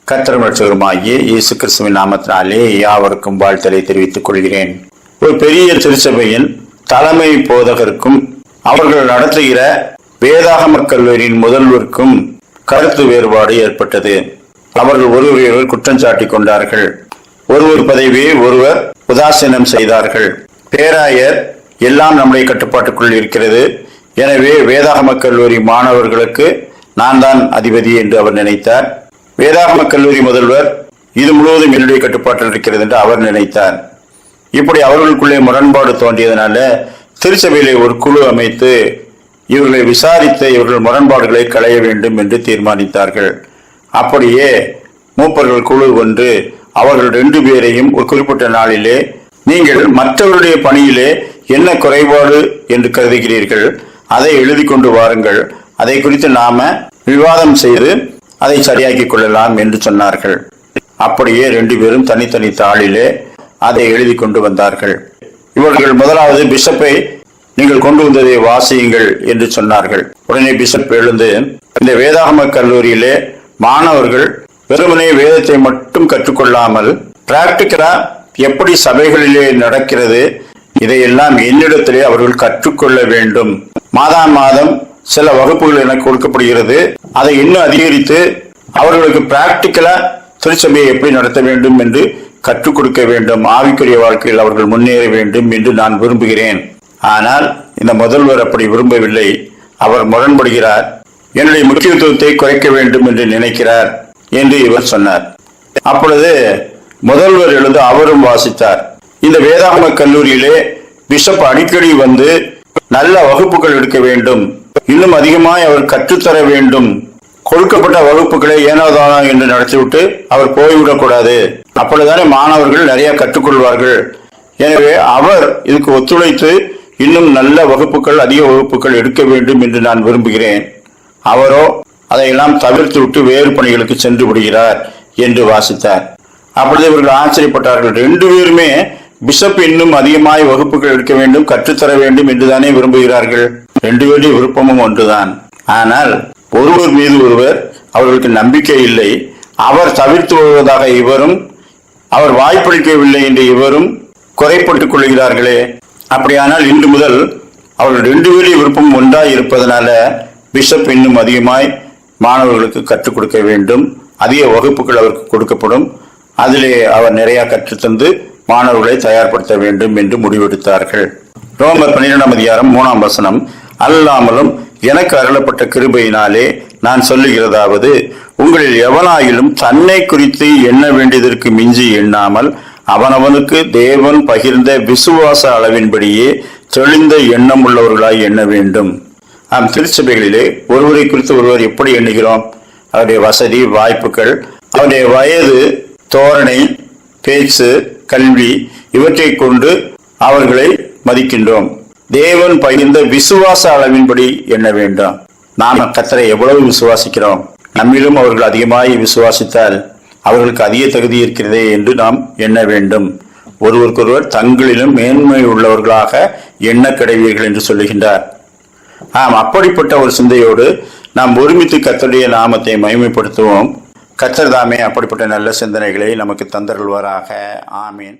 கர்த்தரும் இரட்சகருமாகிய இயேசு கிறிஸ்துவின் நாமத்தினாலே யாவருக்கும் வாழ்த்தலை தெரிவித்துக் கொள்கிறேன். ஒரு பெரிய திருச்சபையின் தலைமை போதகருக்கும் அவர்கள் நடத்துகிற வேதாகம கல்லூரியின் முதல்வருக்கும் கருத்து வேறுபாடு ஏற்பட்டது. அவர்கள் ஒருவரையொருவர் குற்றம் சாட்டிக் கொண்டார்கள். ஒருவர் பதவியை ஒருவர் உதாசீனம் செய்தார்கள். பேராயர் எல்லாம் நம்முடைய கட்டுப்பாட்டுக்குள் இருக்கிறது, எனவே வேதாகம கல்லூரி மாணவர்களுக்கு நான் தான் அதிபதி என்று அவர் நினைத்தார். வேதாகம கல்லூரி முதல்வர் இது முழுவதும் என்னுடைய கட்டுப்பாட்டில் இருக்கிறது என்று அவர் நினைத்தார். இப்படி அவர்களுக்குள்ளே முரண்பாடு தோன்றியதனால திருச்சபையிலே ஒரு குழு அமைத்து இவர்களை விசாரித்து இவர்கள் முரண்பாடுகளை களைய வேண்டும் என்று தீர்மானித்தார்கள். அப்படியே மூப்பர்கள் குழு ஒன்று அவர்கள் 2 பேரையும் ஒரு குறிப்பிட்ட நாளிலே, நீங்கள் மற்றவருடைய பணியிலே என்ன குறைபாடு என்று கருதுகிறீர்கள், அதை எழுதி கொண்டு வாருங்கள், அதை குறித்து நாம விவாதம் செய்து அதை சரியாக்கிக் கொள்ளலாம் என்று சொன்னார்கள். அப்படியே 2 பேரும் தனித்தனி தாளிலே அதை எழுதி கொண்டு வந்தார்கள். இவர்கள் முதலாவது பிஷப்பை நீங்கள் கொண்டு வந்ததை வாசியுங்கள் என்று சொன்னார்கள். உடனே பிஷப் எழுந்து, இந்த வேதாகம கல்லூரியிலே மாணவர்கள் வெறுமனே வேதத்தை மட்டும் கற்றுக்கொள்ளாமல் பிராக்டிக்கலா எப்படி சபைகளிலே நடக்கிறது இதையெல்லாம் என்னிடத்திலே அவர்கள் கற்றுக்கொள்ள வேண்டும். மாதம் சில வகுப்புகள் எனக்கு கொடுக்கப்படுகிறது, அதை இன்னும் அதிகரித்து அவர்களுக்கு பிராக்டிக்கலா திருச்சபையை எப்படி நடத்த வேண்டும் என்று கற்றுக் கொடுக்க வேண்டும். ஆவிக்குரிய வாழ்க்கையில் அவர்கள் முன்னேற வேண்டும் என்று நான் விரும்புகிறேன். ஆனால் இந்த முதல்வர் அப்படி விரும்பவில்லை. அவர் முரண்படுகிறார். என்னுடைய முக்கியத்துவத்தை குறைக்க வேண்டும் என்று நினைக்கிறார் என்று இவர் சொன்னார். அப்பொழுது முதல்வர் எழுந்து அவரும் வாசித்தார். இந்த வேதாகம கல்லூரியிலே பிஷப் அடிக்கடி வந்து நல்ல வகுப்புகள் எடுக்க வேண்டும், இன்னும் அதிகமாய் அவர் கற்றுத்தர வேண்டும். கொடுக்கப்பட்ட வகுப்புகளை ஏனோதானோ என்று நடத்திவிட்டு அவர் போய்விடக்கூடாது. அப்பொழுதுதானே மாணவர்கள் நிறைய கற்றுக்கொள்வார்கள். எனவே அவர் இதுக்கு ஒத்துழைத்து இன்னும் நல்ல வகுப்புகள், அதிக வகுப்புகள் எடுக்க வேண்டும் என்று நான் விரும்புகிறேன். அவரோ அதையெல்லாம் தவிர்த்து விட்டு வேறு பணிகளுக்கு சென்று விடுகிறார் என்று வாசித்தார். அப்பொழுது இவர்கள் ஆச்சரியப்பட்டார்கள். 2 பேருமே பிஷப் இன்னும் அதிகமாய் வகுப்புகள் எடுக்க வேண்டும், கற்றுத்தர வேண்டும் என்றுதானே விரும்புகிறார்கள். 2 பேருடைய விருப்பமும் ஒன்றுதான். ஆனால் ஒருவர் மீது ஒருவர் அவர்களுக்கு நம்பிக்கை இல்லை. அவர் தவிர்த்து வருவதாக இவரும், அவர் வாய்ப்பளிக்கவில்லை என்று இவரும் குறைப்பட்டுக் கொள்கிறார்களே. அப்படியானால் இன்று முதல் அவர்கள் 2 பேருடைய விருப்பம் ஒன்றாய் இருப்பதனால பிஷப் இன்னும் அதிகமாய் மாணவர்களுக்கு கற்றுக் கொடுக்க வேண்டும், அதிக வகுப்புகள் அவருக்கு கொடுக்கப்படும், அதிலே அவர் நிறைய கற்றுத்தந்து மாணவர்களை தயார்படுத்த வேண்டும் என்று முடிவெடுத்தார்கள். ரோமர் 12:3 அல்லாமலும் எனக்கு அருளப்பட்ட கிருபையினாலே நான் சொல்லுகிறதாவது, உங்களில் எவனாயிலும் தன்னை குறித்து எண்ண வேண்டியதற்கு மிஞ்சி எண்ணாமல் அவனவனுக்கு தேவன் பகிர்ந்த விசுவாச அளவின்படியே தெளிந்த எண்ணம் உள்ளவர்களாய் எண்ண வேண்டும். நாம் திருச்சபைகளிலே ஒருவரை குறித்து ஒருவர் எப்படி எண்ணுகிறோம்? அவருடைய வசதி, வாய்ப்புகள், அவருடைய வயது, தோரணை, பேச்சு, கல்வி இவற்றை கொண்டு அவர்களை மதிக்கின்றோம். தேவன் பகிர்ந்த விசுவாச அளவின்படி எண்ண வேண்டும். நாம் கர்த்தரை எவ்வளவு விசுவாசிக்கிறோம்? நம்மிலும் அவர்கள் அதிகமாய் விசுவாசித்தால் அவர்களுக்கு அதிக தகுதி இருக்கிறதே என்று நாம் எண்ண வேண்டும். ஒருவருக்கொருவர் தங்களிலும் மேன்மை உள்ளவர்களாக எண்ண கிடைவீர்கள் என்று சொல்லுகின்றார். அப்படிப்பட்ட ஒரு சிந்தையோடு நாம் ஒருமித்து கர்த்தருடைய நாமத்தை மகிமைப்படுத்துவோம். கர்த்தர் தாமே அப்படிப்பட்ட நல்ல சிந்தனைகளை நமக்கு தந்தருள்வாராக. ஆமீன்.